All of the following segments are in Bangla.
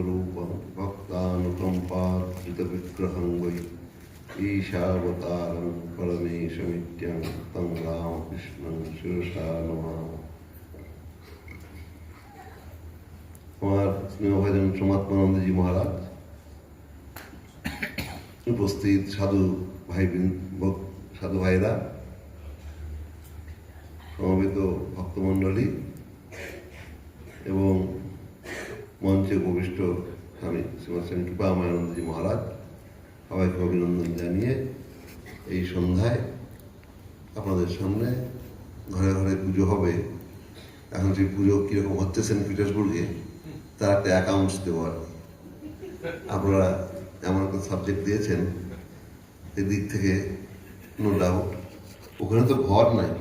स्वरूपं भक्तानुकम्पार्जितविग्रहं वै ईशावतारं परमेशमित्यं तं रामकृष्णं शिरसा नमामि। আমার স্নেহভাজন সমাত্মানন্দজি মহারাজ, উপস্থিত সাধু ভাইরা, সমবেত ভক্তমণ্ডলী এবং মঞ্চে উপবিষ্ট স্বামী শ্রীমৎ স্বামী কৃপাময়ানন্দজি মহারাজ, সবাইকে অভিনন্দন জানিয়ে এই সন্ধ্যায় আপনাদের সামনে ঘরে ঘরে পুজো হবে। এখন সেই পুজো কীরকম হচ্ছে সেন্ট পিটার্সবুর্গে তার একটা অ্যাকাউন্টস দেবো আর কি। আপনারা এমন একটা সাবজেক্ট দিয়েছেন, এদিক থেকে নো ডাউট ওখানে তো ঘর নাই,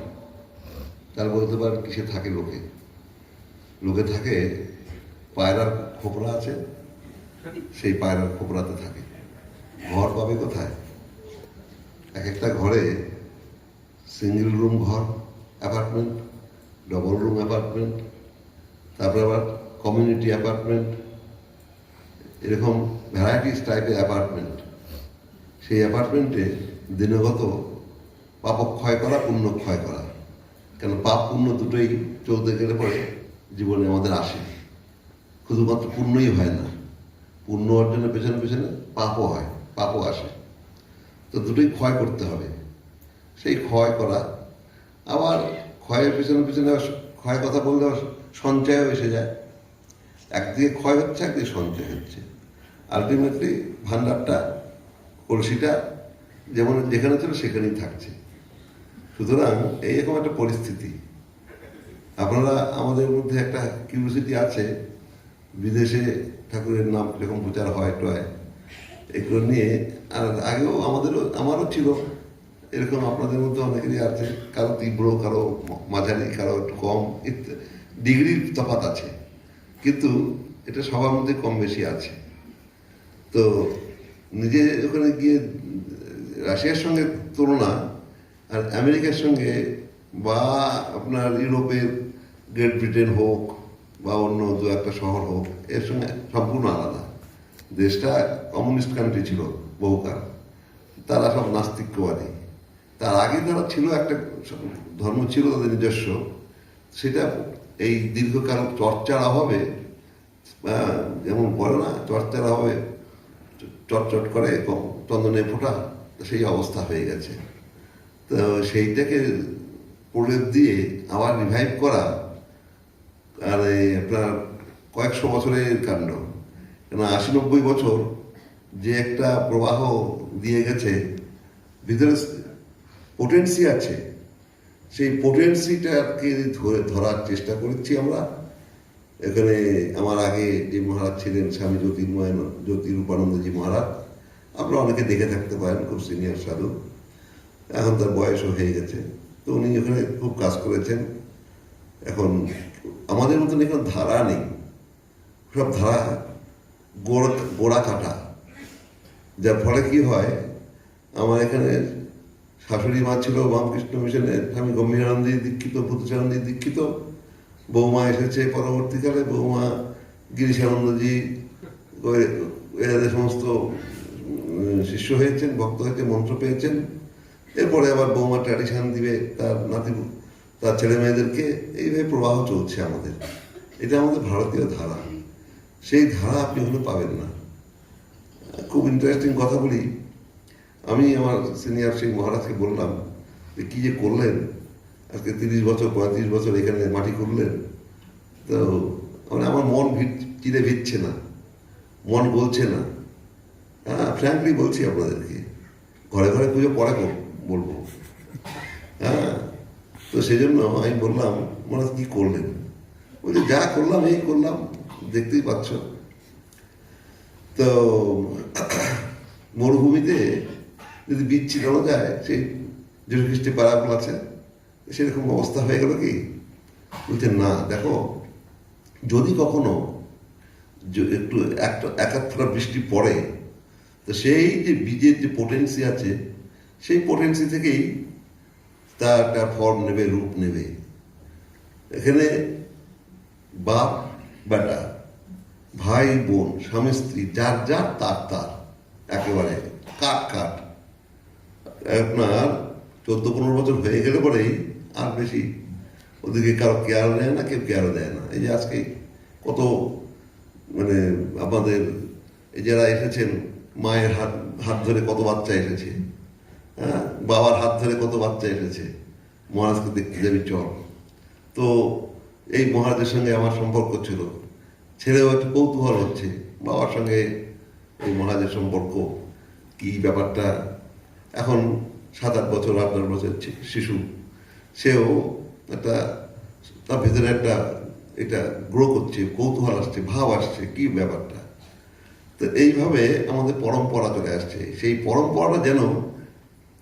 তার বলতে পারেন কিসে থাকে লোকে থাকে পায়রার খোপরা আছে, সেই পায়রার খোপরাতে থাকে। ঘর পাবে কোথায়? এক একটা ঘরে সিঙ্গেল রুম ঘর অ্যাপার্টমেন্ট, ডবল রুম অ্যাপার্টমেন্ট, তারপরে আবার কমিউনিটি অ্যাপার্টমেন্ট, এরকম ভ্যারাইটিস টাইপের অ্যাপার্টমেন্ট। সেই অ্যাপার্টমেন্টে দিনগত পাপ ক্ষয় করা, পুণ্য ক্ষয় করা। কেন পাপ পুণ্য দুটোই চলতে গেলে পরে জীবনে আমাদের আসে, শুধুমাত্র পুণ্যই হয় না, পুণ্য অর্জনের পেছনে পেছনে পাপও হয়, পাপও আসে। তো দুটোই ক্ষয় করতে হবে। সেই ক্ষয় করা, আবার ক্ষয়ের পেছনে পেছনে ক্ষয় কথা বললে সঞ্চয়ও এসে যায়। একদিকে ক্ষয় হচ্ছে, একদিকে সঞ্চয় হচ্ছে। আলটিমেটলি ভান্ডারটা, কলসিটা যেমন যেখানে ছিল সেখানেই থাকছে। সুতরাং এইরকম একটা পরিস্থিতি। আপনারা, আমাদের মধ্যে একটা কিউরিওসিটি আছে, বিদেশে ঠাকুরের নাম কীরকম প্রচার হয় টয়, এগুলো নিয়ে। আর আগেও আমারও ছিল এরকম, আপনাদের মধ্যে অনেকেরই আছে, কারো তীব্র, কারো মাঝারি, কারো একটু কম, ডিগ্রির তফাৎ আছে, কিন্তু এটা সবার মধ্যে কম বেশি আছে। তো নিজে ওখানে গিয়ে রাশিয়ার সঙ্গে তুলনা, আর আমেরিকার সঙ্গে বা আপনার ইউরোপের গ্রেট ব্রিটেন হোক বা অন্য দু একটা শহর হোক, এর সঙ্গে সম্পূর্ণ আলাদা। দেশটা কমিউনিস্ট কান্ট্রি ছিল বহুকাল, তারা সব নাস্তিক্যবাদী। তার আগে তারা ছিল, একটা ধর্ম ছিল তাদের নিজস্ব, সেটা এই দীর্ঘকাল চর্চার অভাবে, যেমন বলে না, চর্চার অভাবে চটচট করে চন্দনে ফোটা, সেই অবস্থা হয়ে গেছে। তো সেইটাকে প্রলেপ দিয়ে আবার রিভাইভ করা, আর আপনার কয়েকশো বছরের কাণ্ড। কেন ৮০-৯০ বছর যে একটা প্রবাহ দিয়ে গেছে, ভিতরে পোটেন্সি আছে, সেই পোটেন্সিটাকে ধরার চেষ্টা করেছি আমরা। এখানে আমার আগে যে মহারাজ ছিলেন স্বামী জ্যোতিরূপানন্দজি মহারাজ, আপনারা অনেকে দেখে থাকতে পারেন, খুব সিনিয়র সাধু, এখন তার বয়সও হয়ে গেছে। তো উনি ওখানে খুব কাজ করেছেন। এখন আমাদের মতন এখানে ধারা নেই, সব ধারা গোড়া কাটা, যার ফলে কি হয়, আমার এখানে শাশুড়ি মা ছিল রামকৃষ্ণ মিশনের স্বামী গম্ভীরানন্দী দীক্ষিত, ভূতচানন্দী দীক্ষিত। বৌমা এসেছে পরবর্তীকালে, বৌমা গিরিশানন্দজি, এদের সমস্ত শিষ্য হয়েছেন, ভক্ত হয়েছে, মন্ত্র পেয়েছেন। এরপরে আবার বৌমা ট্র্যাডিশন দিবে তার ছেলে মেয়েদেরকে। এইভাবে প্রবাহ চলছে আমাদের। এটা আমাদের ভারতীয় ধারা, সেই ধারা আপনি ওখানে পাবেন না। খুব ইন্টারেস্টিং কথা বলি, আমি আমার সিনিয়র সেই মহারাজকে বললাম যে কী যে করলেন, আজকে 30 বছর 35 বছর এখানে মাটি করলেন, তো মানে আমার মন চিরে ভিজছে না, মন বলছে না। হ্যাঁ, ফ্র্যাঙ্কলি বলছি আপনাদেরকে, ঘরে ঘরে পুজো পরে বলবো। হ্যাঁ, তো সেই জন্য আমি বললাম, মহারাজ কী করলেন? বলছে যা করলাম এই করলাম, দেখতেই পাচ্ছ। তো মরুভূমিতে যদি বীজ ছিটানো যায়, সেই যীশু খ্রিস্টের প্যারাবল আছে, সেরকম অবস্থা হয়ে গেল কি? বলছে না, দেখো, যদি কখনো একটু একাত্তরা বৃষ্টি পড়ে, তো সেই যে বীজের যে পোটেন্সি আছে, সেই পোটেন্সি থেকেই তা একটা ফর্ম নেবে, রূপ নেবে। এখানে বাপ বেটা ভাই বোন স্বামী স্ত্রী যার যার তার তার, একেবারে কাট কাট। আপনার 14-15 বছর হয়ে গেলে পরেই আর বেশি ওদিকে কারো কেয়ার নেয় না, কেউ কেয়ারও দেয় না। এই যে আজকে কত মানে আমাদের এই যারা এসেছেন, মায়ের হাত হাত ধরে কত বাচ্চা এসেছে, হ্যাঁ, বাবার হাত ধরে কত বাচ্চা এসেছে, মহারাজকে দেখতে যাবি চল। তো এই মহারাজের সঙ্গে আমার সম্পর্ক ছিল, ছেলেও একটু কৌতূহল হচ্ছে বাবার সঙ্গে এই মহারাজের সম্পর্ক কি ব্যাপারটা। এখন 7-8 বছর 8-9 বছর শিশু, সেও একটা তার ভেতরে একটা এটা গ্রো করছে, কৌতূহল আসছে, ভাব আসছে কি ব্যাপারটা। তো এইভাবে আমাদের পরম্পরা চলে আসছে, সেই পরম্পরাটা যেন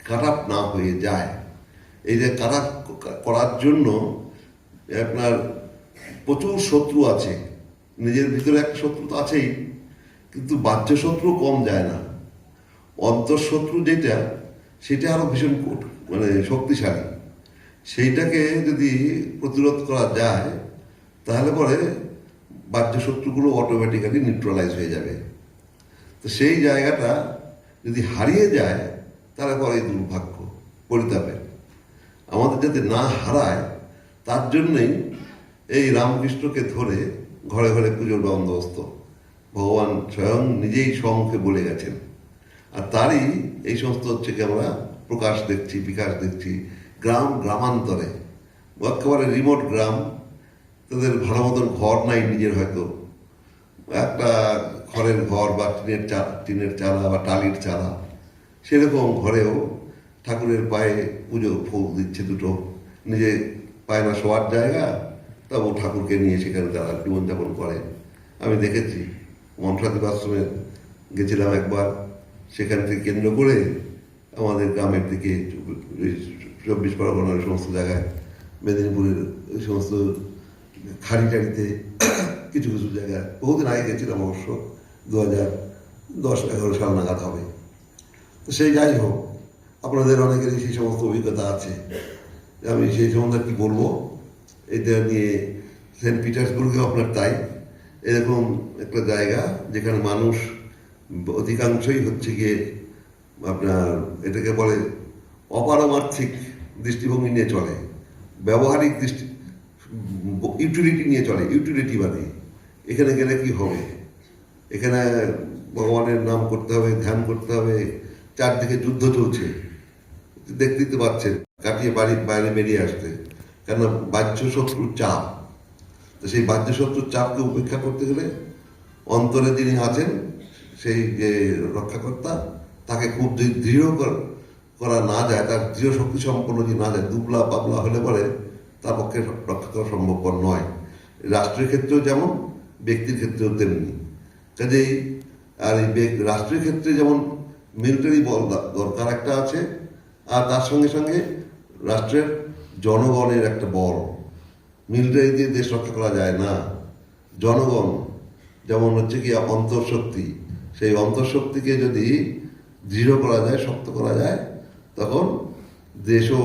কাট আপ না হয়ে যায়। এই যে কাট আপ করার জন্য আপনার প্রচুর শত্রু আছে, নিজের ভিতরে একটা শত্রু তো আছেই, কিন্তু বাহ্য শত্রু কম যায় না। অন্তঃশত্রু যেটা, সেটা আরো ভীষণ মানে শক্তিশালী। সেইটাকে যদি প্রতিরোধ করা যায় তাহলে পরে বাহ্য শত্রুগুলো অটোমেটিক্যালি নিউট্রালাইজ হয়ে যাবে। তো সেই জায়গাটা যদি হারিয়ে যায় তাহলে পরে দুর্ভাগ্য, পরিতাপের। আমাদের যাতে না হারায় তার জন্যই এই রামকৃষ্ণকে ধরে ঘরে ঘরে পুজোর বন্দোবস্ত ভগবান স্বয়ং নিজেই সম্মুখে বলে গেছেন। আর তারই এই সমস্ত হচ্ছে কি আমরা প্রকাশ দেখছি, বিকাশ দেখছি গ্রাম গ্রামান্তরে। একেবারে রিমোট গ্রাম, তাদের ভালো মতন ঘর নাই নিজের, হয়তো একটা খড়ের ঘর বা টিনের চালা বা টালির চালা, সেরকম ঘরেও ঠাকুরের পায়ে পুজো ফুল দিচ্ছে দুটো, নিজে পায় না শোয়ার জায়গা, তবু ঠাকুরকে নিয়ে সেখানে তারা জীবনযাপন করে। আমি দেখেছি মনসাদেব আশ্রমে গেছিলাম একবার, সেখান থেকে কেন্দ্র করে আমাদের গ্রামের দিকে 24 পরগনার সমস্ত জায়গায়, মেদিনীপুরের ওই সমস্ত খাড়ি টাড়িতে কিছু কিছু জায়গায় বহুদিন আগে গেছিলাম, অবশ্য 2010-11 সাল নাগাদ হবে। তো সেই যাই হোক, আপনাদের অনেকেরই সেই সমস্ত অভিজ্ঞতা আছে, আমি সেই সম্বন্ধে কি বলবো। এটা নিয়ে সেন্ট পিটার্সবুর্গেও আপনার তাই, এরকম একটা জায়গা যেখানে মানুষ অধিকাংশই হচ্ছে গিয়ে আপনার এটাকে বলে অপারমার্থিক দৃষ্টিভঙ্গি নিয়ে চলে, ব্যবহারিক ইউটিলিটি নিয়ে চলে, ইউটিলিটিবাদী। এখানে গেলে কি হবে, এখানে ভগবানের নাম করতে হবে, ধ্যান করতে হবে, চারদিকে যুদ্ধ চলছে, দেখতেই তো পাচ্ছেন, কাটিয়ে বাড়ির বাইরে বেরিয়ে আসতে, কেন বাহ্য শত্রুর চাপ। তো সেই বাহ্য শত্রুর চাপকে উপেক্ষা করতে গেলে অন্তরে যিনি আছেন, সেই যে রক্ষাকর্তা, তাকে খুব দৃঢ় করা না যায়, তার দৃঢ় শক্তি সম্পন্ন যদি না যায়, দুবলা পাবলা হলে পরে তার পক্ষে রক্ষা করা সম্ভবপর নয়। রাষ্ট্রের ক্ষেত্রেও যেমন, ব্যক্তির ক্ষেত্রেও তেমনি। কাজেই আর এই রাষ্ট্রের ক্ষেত্রে যেমন মিলিটারি বল দরকার একটা আছে, আর তার সঙ্গে সঙ্গে রাষ্ট্রের জনগণের একটা বল। মিলিটারি দিয়ে দেশ রক্ষা করা যায় না। জনগণ যেমন হচ্ছে কি অন্তঃশক্তি, সেই অন্তঃশক্তিকে যদি দৃঢ় করা যায়, শক্ত করা যায়, তখন দেশও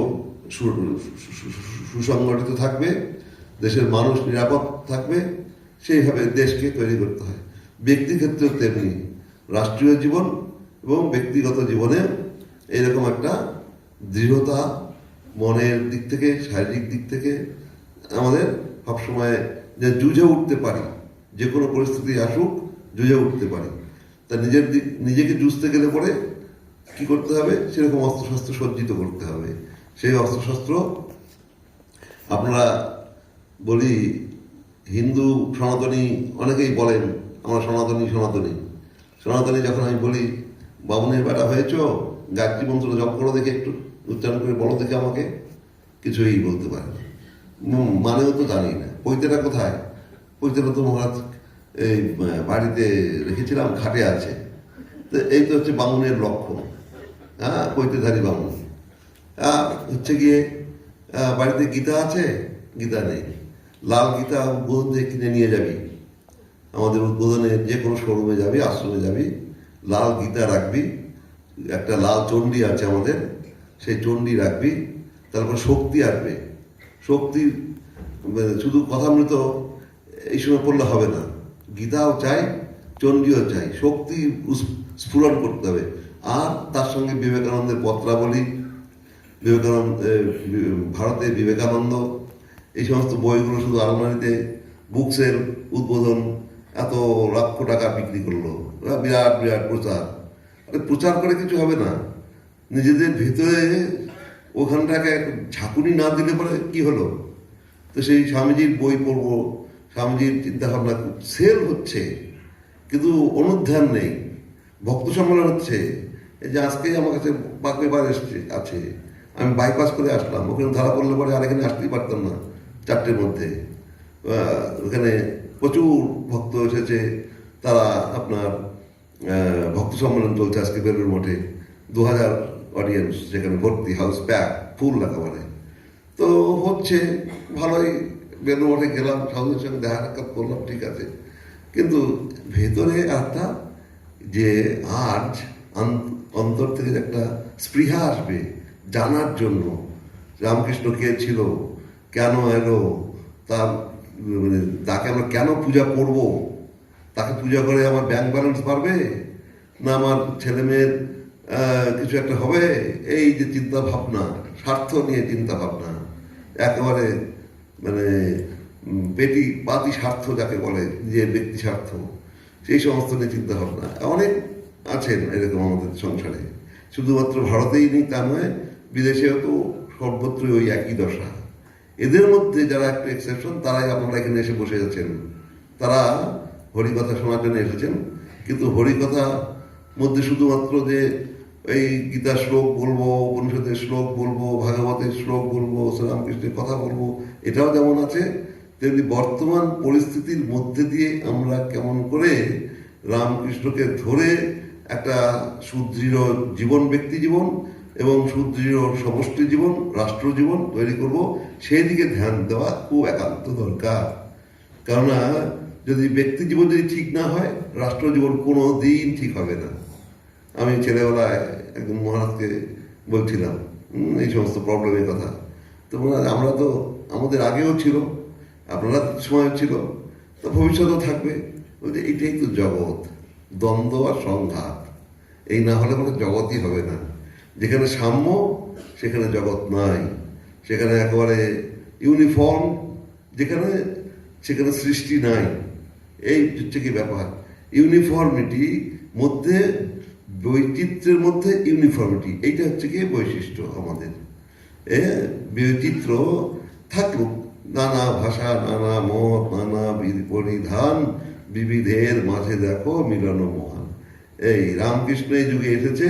সুসংগঠিত থাকবে, দেশের মানুষ নিরাপদ থাকবে। সেইভাবে দেশকে তৈরি করতে হয়। ব্যক্তির ক্ষেত্রেও তেমনি, রাষ্ট্রীয় জীবন এবং ব্যক্তিগত জীবনে এরকম একটা দৃঢ়তা মনের দিক থেকে, শারীরিক দিক থেকে আমাদের সবসময় যে জুঝে উঠতে পারি, যে কোনো পরিস্থিতি আসুক জুঝে উঠতে পারি। তা নিজেকে জুঝতে গেলে পরে কি করতে হবে, সেরকম অস্ত্রশস্ত্র সজ্জিত করতে হবে। সেই অস্ত্রশস্ত্র আপনারা বলি হিন্দু সনাতনী, অনেকেই বলেন আমরা সনাতনী সনাতনী সনাতনী। যখন আমি বলি বামুনের বেটা হয়েছ, গায়ত্রী মন্ত্র জপ করো দেখে, একটু উচ্চারণ করে বলো দেখে আমাকে, কিছুই বলতে পারে না, মানেও তো জানি না। পৈতেটা কোথায়? পৈতেটা তো মহারাজ এই বাড়িতে রেখেছিলাম, খাটে আছে। তো এই তো হচ্ছে বামুনের লক্ষণ, হ্যাঁ, পৈতেধারী বামুন। হচ্ছে গিয়ে বাড়িতে গীতা আছে, গীতা নেই। লাল গীতা উদ্বোধন থেকে কিনে নিয়ে যাবি, আমাদের উদ্বোধনে যে কোনো শোরুমে যাবি, আশ্রমে যাবি, লাল গীতা রাখবি, একটা লাল চণ্ডী আছে আমাদের, সেই চণ্ডী রাখবি। তারপর শক্তি আসবে। শক্তি শুধু কথামৃত এই সময় পড়লে হবে না, গীতাও চাই, চণ্ডীও চাই, শক্তি স্ফুরণ করতে হবে। আর তার সঙ্গে বিবেকানন্দের পত্রাবলী, ভারতে বিবেকানন্দ, এই সমস্ত বইগুলো শুধু আলমারিতে বুকসের উদ্বোধন এত লক্ষ টাকা বিক্রি করলো, বিরাট বিরাট প্রচার। প্রচার করে কিছু হবে না, নিজেদের ভিতরে ওখানটাকে ঝাঁকুনি না দিলে পরে কি হলো? তো সেই স্বামীজির বই পড়বো, স্বামীজির চিন্তাভাবনা সেল হচ্ছে, কিন্তু অনুধ্যান নেই। ভক্ত সম্মেলন হচ্ছে, এই যে আজকে আমার কাছে পেপার এসছে আছে, আমি বাইপাস করে আসলাম, ওখানে ধরা পড়লে পরে আর এখানে আসতেই পারতাম না 4টের মধ্যে। ওখানে প্রচুর ভক্ত এসেছে, তারা আপনার ভক্ত সম্মেলন চলছে আজকে বেলুড় মঠে, 2000 অডিয়েন্স, যেখানে ভর্তি, হাউস প্যাক, ফুল একেবারে। তো হচ্ছে ভালোই, বেলুড় মঠে গেলাম, সাধুদের সঙ্গে দেখা সাক্ষাৎ করলাম, ঠিক আছে। কিন্তু ভেতরে একটা যে আজ অন্তর থেকে একটা স্পৃহা আসবে জানার জন্য, রামকৃষ্ণ কে ছিল, কেন এলো, তার মানে তাকে আমরা কেন পূজা করব, তাকে পূজা করে আমার ব্যাংক ব্যালেন্স বাড়বে, না আমার ছেলে মেয়ের কিছু একটা হবে, এই যে চিন্তা ভাবনা, স্বার্থ নিয়ে চিন্তা ভাবনা, একেবারে মানে পাতি স্বার্থ যাকে বলে, নিজের ব্যক্তি স্বার্থ, সেই সমস্ত নিয়ে চিন্তা ভাবনা অনেক আছেন এরকম আমাদের সংসারে। শুধুমাত্র ভারতেই নেই তা নয়, বিদেশেও তো সর্বত্রই ওই একই দশা। এদের মধ্যে যারা একটু এক্সেপশন, তারাই আপনারা এখানে এসে বসে আছেন। তারা হরিকথা শোনার জন্য এসেছেন, কিন্তু হরিকথা মধ্যে শুধুমাত্র যে এই গীতার শ্লোক বলবো, উপনিষদের শ্লোক বলবো, ভাগবতের শ্লোক বলবো, শ্রীরামকৃষ্ণের কথা বলবো, এটাও যেমন আছে, তেমনি বর্তমান পরিস্থিতির মধ্যে দিয়ে আমরা কেমন করে রামকৃষ্ণকে ধরে একটা সুদৃঢ় জীবন, ব্যক্তি জীবন এবং সুদৃঢ় সমষ্টি জীবন, রাষ্ট্র জীবন তৈরি করব, সেই দিকে ধ্যান দেওয়া খুব একান্ত দরকার। কেননা যদি ব্যক্তি জীবন যদি ঠিক না হয়, রাষ্ট্র জীবন কোনো দিন ঠিক হবে না। আমি ছেলেবেলায় একজন মহারাজকে বলছিলাম এই সমস্ত প্রবলেমের কথা, তো আমরা তো আমাদের আগেও ছিল, আপনারা সময় ছিল, তো ভবিষ্যতেও থাকবে। বলছে এটাই তো জগৎ, দ্বন্দ্ব আর সংঘাত, এই না হলে কোনো জগৎই হবে না। যেখানে সাম্য সেখানে জগৎ নাই, সেখানে একেবারে ইউনিফর্ম যেখানে, সেখানে সৃষ্টি নাই। এই হচ্ছে কি ব্যাপার, ইউনিফর্মিটি মধ্যে, বৈচিত্র্যের মধ্যে ইউনিফর্মিটি, এইটা হচ্ছে কি বৈশিষ্ট্য আমাদের। বৈচিত্র্য থাকলো, নানা ভাষা, নানা মত, নানা পরিধান, বিবিধের মাঝে দেখো মিলন মহান। এই রামকৃষ্ণ এই যুগে এসেছে,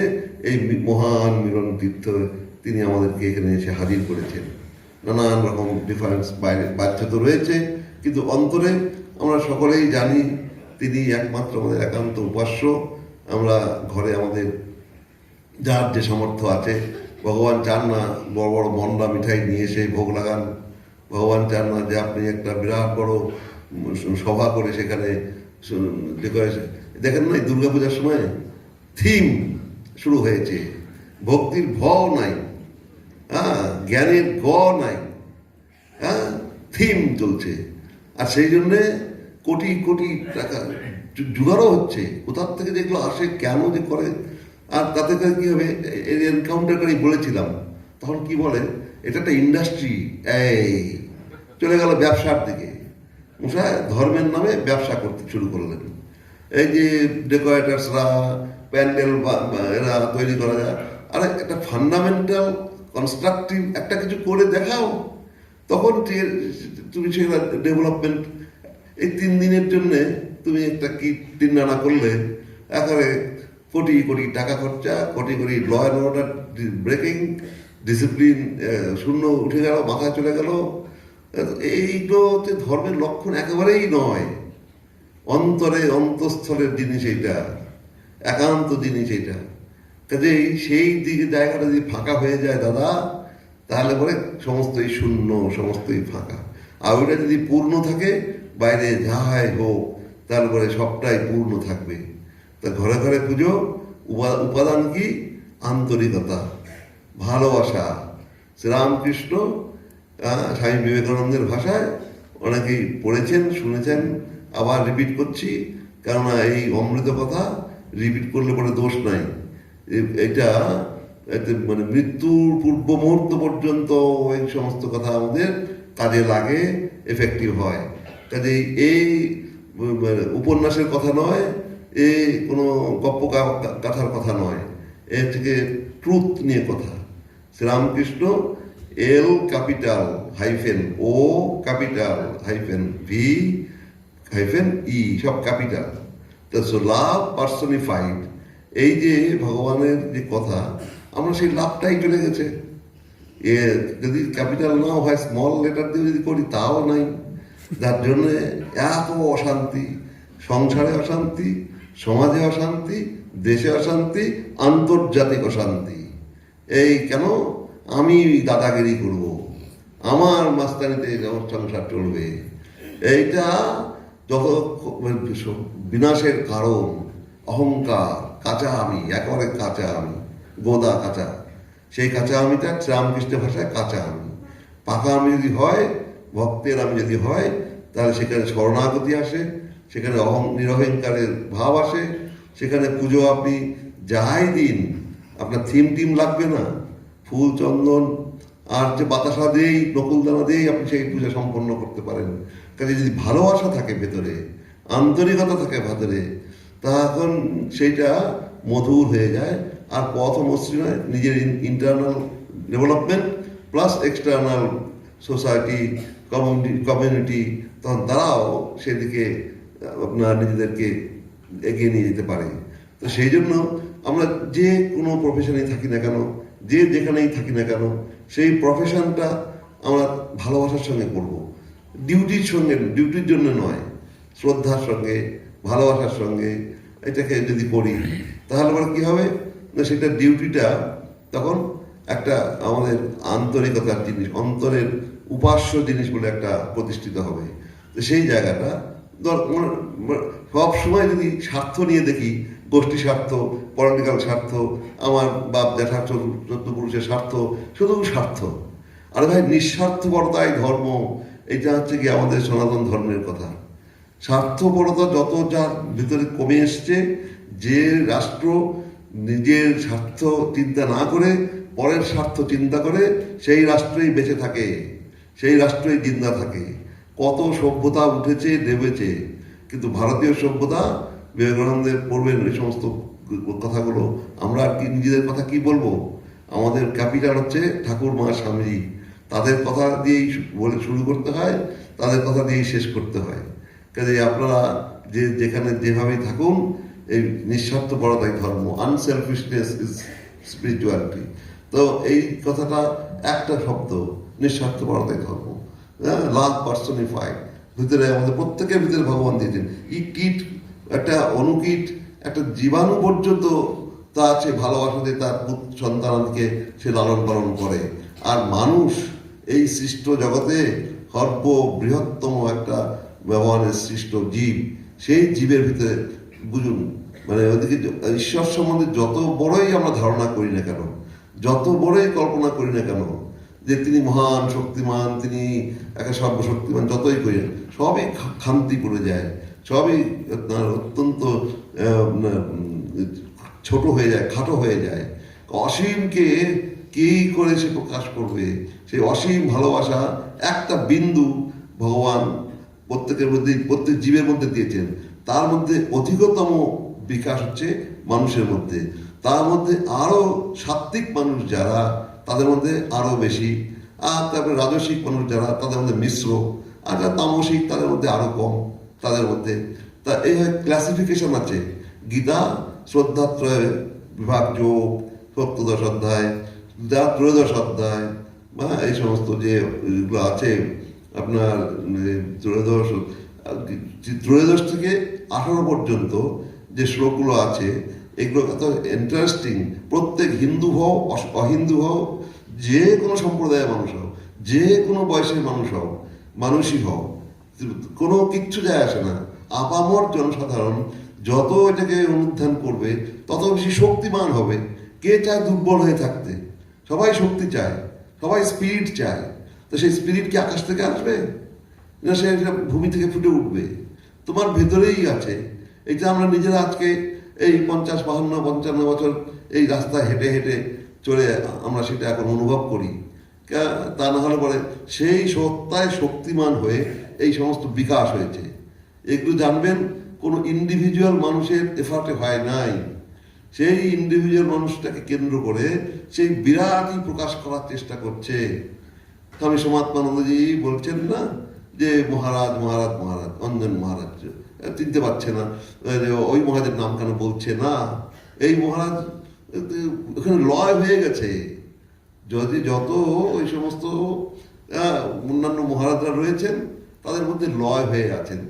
এই মহান মিলন তীর্থ তিনি আমাদেরকে এখানে এসে হাজির করেছেন। নানান রকম ডিফারেন্স বাইরে বাচ্চা তো রয়েছে, কিন্তু অন্তরে আমরা সকলেই জানি তিনি একমাত্র আমাদের একান্ত উপাস্য। আমরা ঘরে আমাদের যার যে সামর্থ্য আছে, ভগবান চান না বড় বড় মন্ডা মিঠাই নিয়ে এসে ভোগ লাগান, ভগবান চান না যে আপনি একটা বিরাট বড় সভা করে সেখানে ডেকোরেশন। দেখেন না, দুর্গাপূজার সময় থিম শুরু হয়েছে, ভক্তির ভ নাই, জ্ঞানের গ নাই, থিম চলছে। আর সেই জন্যে কোটি কোটি টাকা জোগাড়ও হচ্ছে, কোথার থেকে যেগুলো আসে, কেন যে করে। আর তাতে করে কী হবে, এনকাউন্টার করে বলেছিলাম, তখন কি বলে, এটা একটা ইন্ডাস্ট্রি, এই চলে গেল ব্যবসার দিকে। মশাই ধর্মের নামে ব্যবসা করতে শুরু করলেন। এই যে ডেকোরেটার্সরা, প্যান্ডেল এরা তৈরি করা যায়, আর একটা ফান্ডামেন্টাল কনস্ট্রাকটিভ একটা কিছু করে দেখাও, তখন তুমি সেটা ডেভেলপমেন্ট। এই 3 দিনের জন্যে তুমি একটা কিট নানা করলে একেবারে কোটি কোটি টাকা খরচা, crore crore law and order breaking, discipline শূন্য উঠে গেল, মাথায় চলে গেল। এইগুলো হচ্ছে ধর্মের লক্ষণ একেবারেই নয়। অন্তরে অন্তঃস্থলের জিনিস এইটা, একান্ত জিনিস এইটা। কাজেই সেই দিকে জায়গাটা যদি ফাঁকা হয়ে যায় দাদা, তাহলে পরে সমস্তই শূন্য, সমস্তই ফাঁকা। আর ওইটা যদি পূর্ণ থাকে, বাইরে যাহাই হোক, তারপরে সবটাই পূর্ণ থাকবে। তা ঘরে ঘরে পুজো, উপাদান কি? আন্তরিকতা, ভালোবাসা। শ্রীরামকৃষ্ণ স্বামী বিবেকানন্দের ভাষায় অনেকেই পড়েছেন, শুনেছেন, আবার রিপিট করছি, কেননা এই অমৃত কথা রিপিট করলে পরে দোষ নাই। এটা এতে মানে মৃত্যুর পূর্ব মুহূর্ত পর্যন্ত এই সমস্ত কথা আমাদের কাজে লাগে, এফেক্টিভ হয়। কাজেই এই উপন্যাসের কথা নয়, এই কোনো গপ্প কাথার কথা নয়, এর থেকে ট্রুথ নিয়ে কথা। শ্রীরামকৃষ্ণ এল ক্যাপিটাল হাইফেন ও ক্যাপিটাল হাইফেন ভি হাইফেন ই সব ক্যাপিটাল। তো লাভ পার্সনিফাইড, এই যে ভগবানের যে কথা, আমরা সেই লাভটাই চলে গেছে। এ যদি ক্যাপিটাল নাও হয়, স্মল লেটার দিয়ে যদি করি তাও নাই। যার জন্য এত অশান্তি, সংসারে অশান্তি, সমাজে অশান্তি, দেশে অশান্তি, আন্তর্জাতিক অশান্তি। এই কেন? আমি দাদাগিরি করব, আমার মাস্তানিতে সংসার চলবে, এইটা যত বিনাশের কারণ। অহংকার, কাঁচা আমি, একেবারে কাঁচা আমি, গোদা কাঁচা। সেই কাঁচা আমিটা শ্রীরামকৃষ্ণের ভাষায় কাঁচা আমি। পাকা আমি যদি হয়, ভক্তের আমি যদি হয়, তাহলে সেখানে শরণাগতি আসে, সেখানে নিরহংকারের ভাব আসে, সেখানে পুজো আপনি যাই দিন, আপনার থিম টিম লাগবে না, ফুল চন্দন আর যে বাতাসা দিয়েই, নকুলদানা দিয়েই আপনি সেই পূজা সম্পন্ন করতে পারেন। কাজে যদি ভালোবাসা থাকে ভেতরে, আন্তরিকতা থাকে ভেতরে, তখন সেইটা মধুর হয়ে যায়। আর পথ মসৃণ হয়, নিজের internal development plus external society, community, তখন তারাও সেদিকে আপনার নিজেদেরকে এগিয়ে নিয়ে যেতে পারে। তো সেই জন্য আমরা যে কোনো প্রফেশনেই থাকি না কেন, যে যেখানেই থাকি না কেন, সেই প্রফেশনটা আমরা ভালোবাসার সঙ্গে করব, ডিউটির সঙ্গে, ডিউটির জন্য নয়, শ্রদ্ধার সঙ্গে, ভালোবাসার সঙ্গে এটাকে যদি করি, তাহলে আবার কী হবে না, সেটা ডিউটিটা তখন একটা আমাদের আন্তরিকতার জিনিস, অন্তরের উপাস্য জিনিস বলে একটা প্রতিষ্ঠিত হবে। তো সেই জায়গাটা সব সময় যদি স্বার্থ নিয়ে দেখি, গোষ্ঠী স্বার্থ, পলিটিক্যাল স্বার্থ, আমার বাপ জ্যাঠা চোদ্দ পুরুষের স্বার্থ, শুধু স্বার্থ। আর ভাই নিঃস্বার্থপরতাই ধর্ম, এটা হচ্ছে কি আমাদের সনাতন ধর্মের কথা। স্বার্থপরতা যত যার ভিতরে কমে এসছে, যে রাষ্ট্র নিজের স্বার্থ চিন্তা না করে পরের স্বার্থ চিন্তা করে, সেই রাষ্ট্রই বেঁচে থাকে, সেই রাষ্ট্রই জিন্দা থাকে। কত সভ্যতা উঠেছে, নেমেছে, কিন্তু ভারতীয় সভ্যতা, বিবেকানন্দের পড়বেন এই সমস্ত কথাগুলো, আমরা আর কি নিজেদের কথা কি বলবো? আমাদের ক্যাপিটাল হচ্ছে ঠাকুর মা স্বামীজি, তাদের কথা দিয়েই বলে শুরু করতে হয়, তাদের কথা দিয়েই শেষ করতে হয়। কাজে আপনারা যে যেখানে যেভাবেই থাকুন, এই নিঃস্বার্থপরতাই ধর্ম, আনসেলফিশনেস ইজ স্পিরিচুয়ালিটি। তো এই কথাটা একটা শব্দ, নিঃস্বার্থপরতাই ধর্ম, লাভ পার্সনিফাইড। ভিতরে আমাদের প্রত্যেকের ভিতরে ভগবান দিয়েছেন। কীট, একটা অনুকীট, একটা জীবাণু পর্যন্ত তা আছে ভালোবাসাতে তার সন্তানকে সে লালন পালন করে। আর মানুষ এই সৃষ্ট জগতে সর্ববৃহত্তম একটা ব্যবহারের সৃষ্ট জীব। সেই জীবের ভিতরে বুঝুন, মানে ওদিকে ঈশ্বর সম্বন্ধে যত বড়ই আমরা ধারণা করি না কেন, যত বড়ই কল্পনা করি না কেন যে তিনি মহান শক্তিমান, তিনি একটা সর্বশক্তিমান, যতই করি না, সবই খামতি পড়ে যায়, সবই অত্যন্ত ছোট হয়ে যায়, খাটো হয়ে যায়। অসীমকে কি করে সে প্রকাশ করবে? সেই অসীম ভালোবাসা একটা বিন্দু ভগবান প্রত্যেকের মধ্যে, প্রত্যেক জীবের মধ্যে দিয়েছেন। তার মধ্যে অধিকতম বিকাশ হচ্ছে মানুষের মধ্যে, তার মধ্যে আরো সাত্ত্বিক মানুষ যারা, তাদের মধ্যে আরো বেশি, আর তারপরে রাজসিক মানুষ যারা, তাদের মধ্যে মিশ্র, আর যারা তামসিক তাদের মধ্যে আরো কম, তাদের মধ্যে। তা এইভাবে ক্লাসিফিকেশন আছে। গীতা শ্রদ্ধাত্রয় বিভাগ যোগ, সপ্তদশ অধ্যায়, ত্রয়োদশ অধ্যায়, বা এই সমস্ত যেগুলো আছে আপনার ত্রয়োদশ থেকে 18 পর্যন্ত যে শ্লোকগুলো আছে, এগুলো এত ইন্টারেস্টিং। প্রত্যেক হিন্দু হও, অহিন্দু হও, যে কোনো সম্প্রদায়ের মানুষ হও, যে কোনো বয়সের মানুষ হও, মানুষই হও, কোনো কিচ্ছু যায় আসে না। আপামর জনসাধারণ যত এটাকে অনুধান করবে, তত বেশি শক্তিমান হবে। কে চায় দুর্বল হয়ে থাকতে? সবাই শক্তি চায়, সবাই স্পিরিট চায়। তো সেই স্পিরিট কি আকাশ থেকে আসবে না, সে ভূমি থেকে ফুটে উঠবে? তোমার ভেতরেই আছে। এই যে আমরা নিজেরা আজকে এই 50, 52, 55 বছর এই রাস্তায় হেঁটে হেঁটে চলে আমরা সেটা এখন অনুভব করি, তা না হলে পরে সেই সত্তায় শক্তিমান হয়ে এই সমস্ত বিকাশ হয়েছে। এগুলো জানবেন কোনো ইন্ডিভিজুয়াল মানুষের এফার্টে হয় নাই, সেই ইন্ডিভিজুয়াল মানুষটাকে কেন্দ্র করে সেই বিরাটই প্রকাশ করার চেষ্টা করছে। স্বামী সমাত্মানন্দজি বলছেন না যে মহারাজ মহারাজ মহারাজ, অঞ্জন মহারাজ চিনতে পারছে না, ওই মহারাজের নাম কেন বলছে না, এই মহারাজ ওখানে লয় হয়ে গেছে। যদি যত ওই সমস্ত অন্যান্য মহারাজরা রয়েছেন তাদের মধ্যে লয় হয়ে আছেন,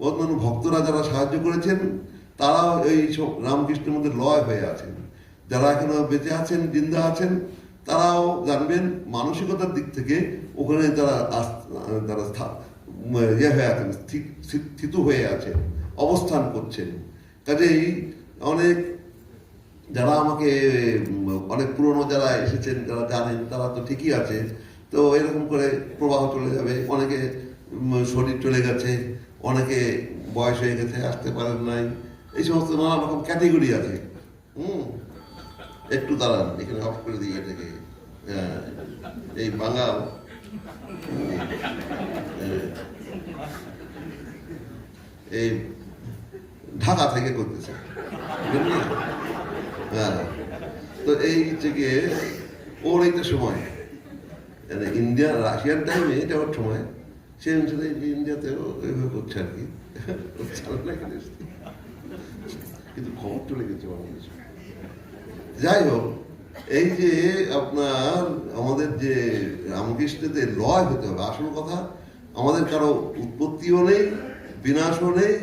অন্যান্য ভক্তরা যারা সাহায্য করেছেন তারাও এই সব রামকৃষ্ণের মধ্যে লয় হয়ে আছেন। যারা এখনো বেঁচে আছেন, জিন্দা আছেন, তারাও জানবেন মানসিকতার দিক থেকে ওখানে তারা ইয়ে হয়ে আছেন, স্থিত হয়ে আছেন, অবস্থান করছেন। কাজেই অনেক যারা আমাকে অনেক পুরনো যারা এসেছেন, যারা জানেন, তারা তো ঠিকই আছে। তো এরকম করে প্রবাহ চলে যাবে, অনেকে শরীর চলে গেছে, অনেকে বয়স হয়ে গেছে, আসতে পারেন নাই, এই সমস্ত নানা রকম ক্যাটেগরি আছে। একটু দাঁড়ান, এখানে অফ করে দিই এটাকে। এই বাঙাল এই ঢাকা থেকে করতেছে, হ্যাঁ। তো এই থেকে ওর এইটা সময় ইন্ডিয়া রাশিয়ার টাইমে এটা ওর সময়, সে অনুসারে ইন্ডিয়াতেও এইভাবে করছে আর কি। কিন্তু খবর চলে গেছে বাংলাদেশে। যাই হোক, এই যে আপনার আমাদের যে রামকৃষ্ণদের লয় হতে হবে, আসল কথা আমাদের কারো উৎপত্তিও নেই, বিনাশও নেই,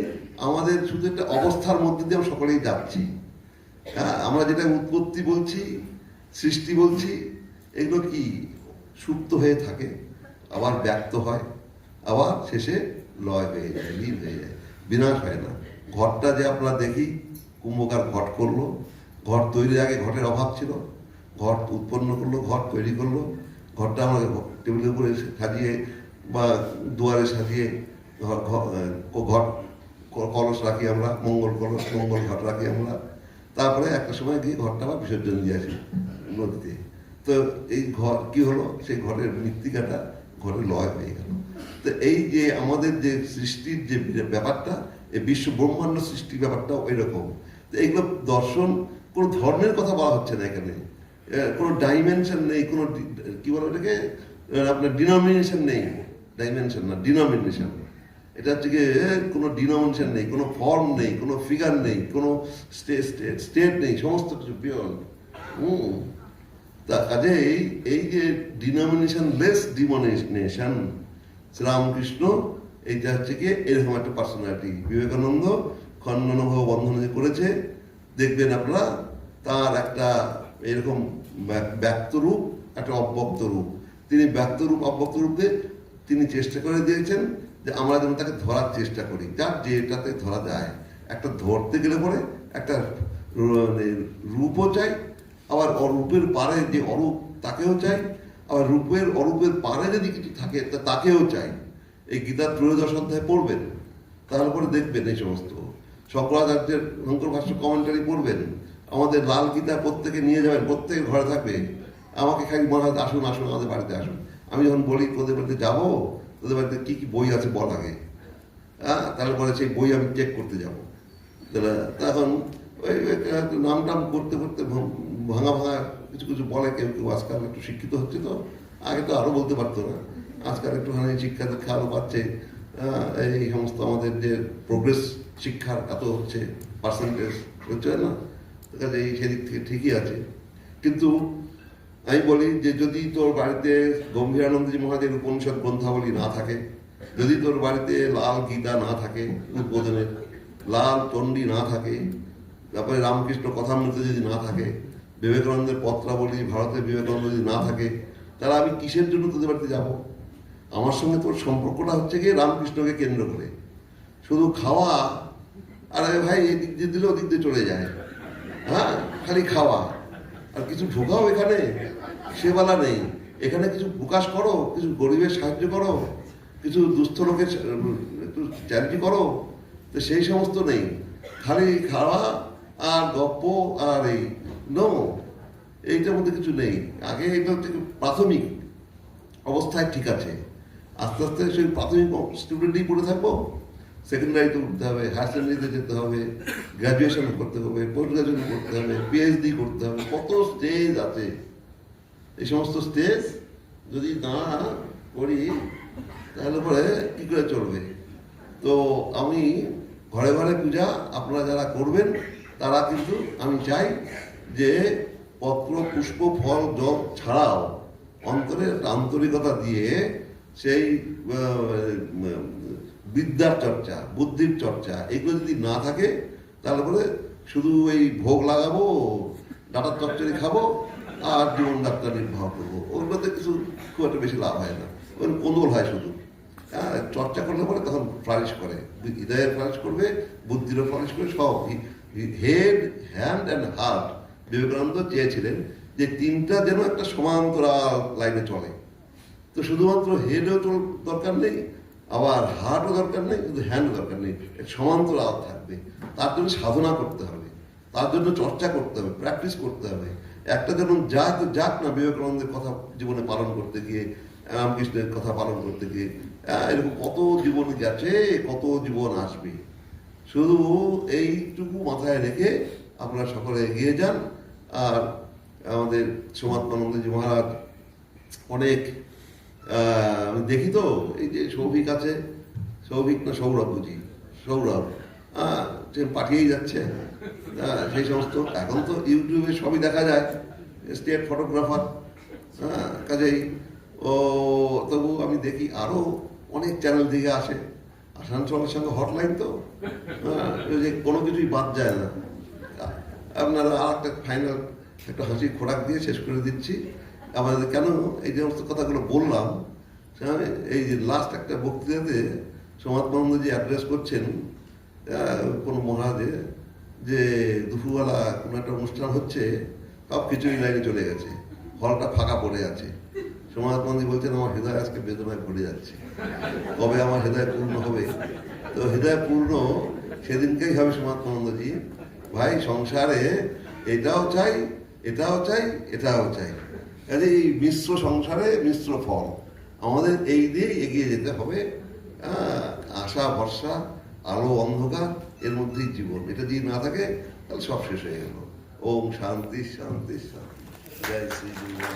আমাদের শুধু একটা অবস্থার মধ্যে দিয়ে আমরা সকলেই যাচ্ছি। হ্যাঁ, আমরা যেটা উৎপত্তি বলছি, সৃষ্টি বলছি, এগুলো কি সুপ্ত হয়ে থাকে, আবার ব্যক্ত হয়, আবার শেষে লয় হয়ে যায়, লীন হয়ে যায়, বিনাশ হয় না। ঘরটা যে আমরা দেখি, কুম্ভকার ঘট করলো, ঘর তৈরির আগে ঘটের অভাব ছিল, ঘট উৎপন্ন করলো, ঘট তৈরি করলো, ঘরটা আমরা টেবিলের উপরে সাজিয়ে বা দুয়ারে সাজিয়ে ঘট কলস রাখি আমরা, মঙ্গল কলস, মঙ্গল ঘট রাখি আমরা। তারপরে একটা সময় গিয়ে ঘরটা আবার বিসর্জন দিয়ে আসি নদীতে। তো এই ঘর কি হলো, সেই ঘরের মৃত্তিকাটা ঘরে লয় হয়ে গেল। তো এই যে আমাদের যে সৃষ্টির যে ব্যাপারটা, এই বিশ্ব ব্রহ্মাণ্ড সৃষ্টির ব্যাপারটা ওই রকম। তো এইগুলো দর্শন, কোনো ধর্মের কথা বলা হচ্ছে না এখানে, কোনো ডাইমেনশন নেই, কোনো কি বলে এটাকে আপনার ডিনোমিনেশন নেই, ডাইমেনশন না ডিনোমিনেশন। এটা হচ্ছে কি কোনো ডিনোমিনেশন নেই, কোনো ফর্ম নেই, কোনো ফিগার নেই, কোনো স্টেট নেই, সমস্ত কিছু পিওর। তা কাজে এই যে ডিনোমিনেশন লেস ডিমোনেশন, শ্রীরামকৃষ্ণ এইটা হচ্ছে কি এরকম একটা পার্সোনালিটি। বিবেকানন্দ খণ্ডনভ বন্ধন যে করেছে, দেখবেন আপনারা তার একটা এরকম ব্যক্ত রূপ, একটা অব্যক্ত রূপ। তিনি ব্যক্ত রূপ অব্যক্ত রূপে তিনি চেষ্টা করে দিয়েছেন যে আমরা যেন তাকে ধরার চেষ্টা করি, যার যেটাতে ধরা যায়। একটা ধরতে গেলে পরে একটা রূপও চাই, আবার অরূপের পারে যে অরূপ তাকেও চাই, আবার রূপের অরূপের পারে যদি কিছু থাকে তাকেও চাই। এই গীতার 13 অধ্যায় পড়বেন, তারপরে দেখবেন এই সমস্ত শঙ্করাচার্যের শঙ্কর ভাষ্য কমেন্টারি পড়বেন, আমাদের লাল গীতা প্রত্যেকে নিয়ে যাবেন, প্রত্যেকের ঘরে থাকবে। আমাকে খালি মনে হয় আসুন আসুন আমাদের বাড়িতে আসুন। আমি যখন বলি তোদের বাড়িতে যাবো, তোদের বাড়িতে কী কী বই আছে বল আগে, হ্যাঁ, তারপরে সেই বই আমি চেক করতে যাবো। তখন ওই নাম টাম করতে করতে ভাঙা ভাঙা কিছু কিছু বলে কেউ কেউ। আজকাল একটু শিক্ষিত হচ্ছে, তো আগে তো আরও বলতে পারতো না, আজকাল একটুখানি শিক্ষা দীক্ষা আরও পাচ্ছে। এই সমস্ত আমাদের যে প্রোগ্রেস শিক্ষার এত হচ্ছে, পার্সেন্টেজ হচ্ছে না, কাজে এই সেদিক থেকে ঠিকই আছে। কিন্তু আমি বলি যে যদি তোর বাড়িতে গম্ভীরানন্দজি মহাদেব উপনিষদ গ্রন্থাবলী না থাকে, যদি তোর বাড়িতে লাল গীতা না থাকে উদ্বোধনের, লাল চণ্ডী না থাকে, তারপরে রামকৃষ্ণ কথামৃত যদি না থাকে, বিবেকানন্দের পত্রাবলী, ভারতের বিবেকানন্দ যদি না থাকে, তাহলে আমি কিসের জন্য তোদের বাড়িতে যাব? আমার সঙ্গে তোর সম্পর্কটা হচ্ছে গিয়ে রামকৃষ্ণকে কেন্দ্র করে। শুধু খাওয়া, আরে ভাই এই দিক দিয়ে দিলে ওদিক দিয়ে চলে যায়, হ্যাঁ, খালি খাওয়া, আর কিছু ঢোকাও এখানে সেবেলা নেই। এখানে কিছু প্রকাশ করো, কিছু গরিবের সাহায্য করো, কিছু দুস্থ লোকের একটু চ্যারিটি করো, তো সেই সমস্ত নেই, খালি খাওয়া আর গপ্প আর এই নো, এইটার মধ্যে কিছু নেই। আগে এটা হচ্ছে প্রাথমিক অবস্থায় ঠিক আছে, আস্তে আস্তে সেই প্রাথমিক স্টুডেন্টই পড়ে থাকবো, সেকেন্ডারিতে উঠতে হবে, হায়ার সেকেন্ডারিতে যেতে হবে, গ্র্যাজুয়েশন করতে হবে, পোস্ট গ্র্যাজুয়েশন করতে হবে, পিএইচডি করতে হবে, কত স্টেজ আছে। এই সমস্ত স্টেজ যদি না করি তাহলে পরে কী করে চলবে? তো আমি ঘরে ঘরে পূজা আপনারা যারা করবেন তারা কিন্তু আমি চাই যে পত্র পুষ্প ফল জল ছাড়াও অন্তরের আন্তরিকতা দিয়ে সেই বিদ্যার চর্চা, বুদ্ধির চর্চা, এগুলো যদি না থাকে তাহলে পরে শুধু এই ভোগ লাগাবো, ডাটার চচ্চড়ি খাবো আর জীবন যাত্রা নির্বাহ করবো, ওগুলোতে কিছু খুব একটা বেশি লাভ হয় না, ওই কোন্দল হয় শুধু। হ্যাঁ, চর্চা করলে পরে তখন ফ্লারিশ করে, হৃদয়ের ফ্লারিশ করবে, বুদ্ধিরও ফ্লারিশ করবে, সব। Head, hand and heart, Vivekananda চেয়েছিলেন যে তিনটা যেন একটা সমান্তরাল লাইনে চলে। তো শুধুমাত্র হেডও দরকার নেই, আবার হার্টও দরকার নেই, কিন্তু হ্যান্ডও দরকার নেই, সমান্তরাল থাকবে। তার জন্য সাধনা করতে হবে, তার জন্য চর্চা করতে হবে, প্র্যাকটিস করতে হবে। একটা যেমন যাক না বিবেকানন্দের কথা জীবনে পালন করতে গিয়ে, রামকৃষ্ণের কথা পালন করতে গিয়ে, এরকম কত জীবন গেছে, কত জীবন আসবে। শুধু এইটুকু মাথায় রেখে আপনারা সকলে এগিয়ে যান। আর আমাদের সমাত্মানন্দজি মহারাজ অনেক, আমি দেখি তো এই যে সৌভিক আছে, সৌভিক না সৌরভ বুঝি, সৌরভ সে পাঠিয়েই যাচ্ছে সেই সমস্ত। এখন তো ইউটিউবে সবই দেখা যায়, স্টেট ফটোগ্রাফার, কাজেই ও তবু আমি দেখি আরও অনেক চ্যানেল থেকে আসে, আসানসোলের সঙ্গে হটলাইন তো, যে কোনো কিছুই বাদ যায় না। আপনারা আর একটা ফাইনাল একটা হাসির খোরাক দিয়ে শেষ করে দিচ্ছি। আমাদের কেন এই সমস্ত কথাগুলো বললাম, এই যে লাস্ট একটা বক্তৃতাতে সমাত্মানন্দজি অ্যাড্রেস করছেন কোনো মহারাজে, যে দুপুরবেলা কোনো একটা অনুষ্ঠান হচ্ছে, সব কিছুই লাইনে চলে গেছে, হলটা ফাঁকা পড়ে আছে। সমাত্মানন্দজি বলছেন আমার হৃদয় আজকে বেদনায় ভরে যাচ্ছে, কবে আমার হৃদয় পূর্ণ হবে? তো হৃদয় পূর্ণ সেদিনকেই হবে সমাত্মানন্দজি। ভাই সংসারে এটাও চাই, এটাও চাই, এটাও চাই, কাজে এই মিশ্র সংসারে মিশ্র ফল, আমাদের এই দিয়েই এগিয়ে যেতে হবে। আশা ভরসা, আলো অন্ধকার, এর মধ্যেই জীবন। এটা যদি না থাকে তাহলে সব শেষ হয়ে গেল। ওম শান্তি শান্তি শান্তি। জয় শ্রী গুরু।